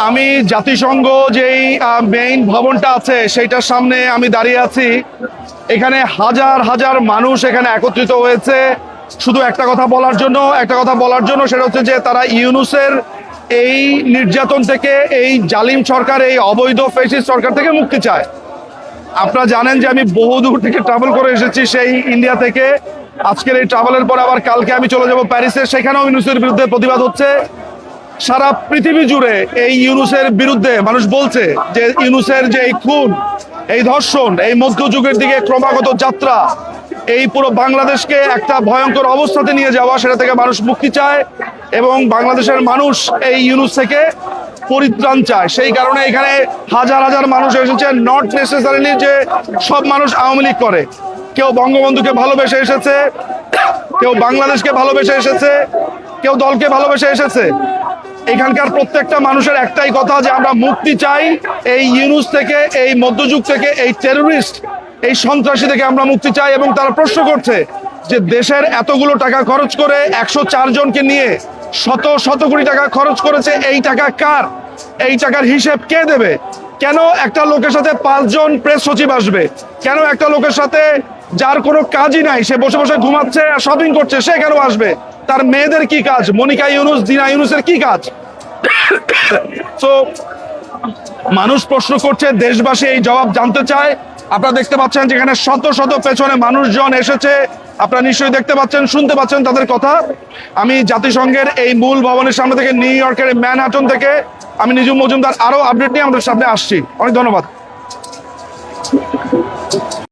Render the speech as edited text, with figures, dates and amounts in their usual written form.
আমি জাতিসংঘ যেই মেইন ভবনটা আছে সেইটার সামনে আমি দাঁড়িয়ে আছি। এখানে হাজার হাজার মানুষ এখানে একত্রিত হয়েছে শুধু একটা কথা বলার জন্য, সেটা হচ্ছে যে তারা ইউনূসের এই নির্যাতন থেকে, এই জালিম সরকার, এই অবৈধ ফ্যাসিস্ট সরকার থেকে মুক্তি চায়। আপনারা জানেন যে আমি বহুদূর থেকে ট্রাভেল করে এসেছি সেই ইন্ডিয়া থেকে। আজকের এই ট্রাভেলের পর আবার কালকে আমি চলে যাব প্যারিসে, সেখানেও ইউনূসের বিরুদ্ধে প্রতিবাদ হচ্ছে। সারা পৃথিবী জুড়ে এই ইউনূসের বিরুদ্ধে মানুষ বলছে যে ইউনূসের যে এই খুন, এই ধর্ষণ, এই মধ্যযুগের দিকে ক্রমাগত যাত্রা, এই পুরো বাংলাদেশকে একটা ভয়ঙ্কর অবস্থাতে নিয়ে যাওয়া, সেটা থেকে মানুষ মুক্তি চায় এবং বাংলাদেশের মানুষ এই ইউনূস থেকে পরিত্রাণ চায়। সেই কারণে এখানে হাজার হাজার মানুষ এসেছে। নট নেসেসারিলি যে সব মানুষ আওয়ামী লীগ করে, কেউ বঙ্গবন্ধুকে ভালোবেসে এসেছে, কেউ বাংলাদেশকে ভালোবেসে এসেছে, কেউ দলকে ভালোবেসে এসেছে। এখানকার প্রত্যেকটা মানুষের একটাই কথা যে আমরা মুক্তি চাই এই ইউনূস থেকে, এই মধ্যযুগ থেকে, এই টেররিস্ট, এই সন্ত্রাসী থেকে আমরা মুক্তি চাই। এবং তারা প্রশ্ন করছে যে দেশের এতগুলো টাকা খরচ করে 104 জনকে নিয়ে শত শত কোটি টাকা খরচ করেছে, এই টাকা কার? এই টাকার হিসেব কে দেবে? কেন একটা লোকের সাথে 5 জন প্রেস সচিব আসবে? কেন একটা লোকের সাথে যার কোনো কাজই নাই, সে বসে বসে ঘুমাচ্ছে আর শপিং করছে, সে কেন আসবে? তার মেয়েদের কি কাজ? মনিকা ইউনূস, দিনা ইউনূসের কি কাজ? তো মানুষ প্রশ্ন করছে, দেশবাসী এই জবাব জানতে চায়। আপনারা দেখতে পাচ্ছেন যেখানে শত শত পেছনে মানুষজন এসেছে, আপনারা নিশ্চয়ই দেখতে পাচ্ছেন, শুনতে পাচ্ছেন তাদের কথা। আমি জাতিসংঘের এই মূল ভবনের সামনে থেকে, নিউ ইয়র্কের ম্যানহাটন থেকে আমি নিজুম মজুমদার আরো আপডেট নিয়ে আমাদের সামনে আসছি। অনেক ধন্যবাদ।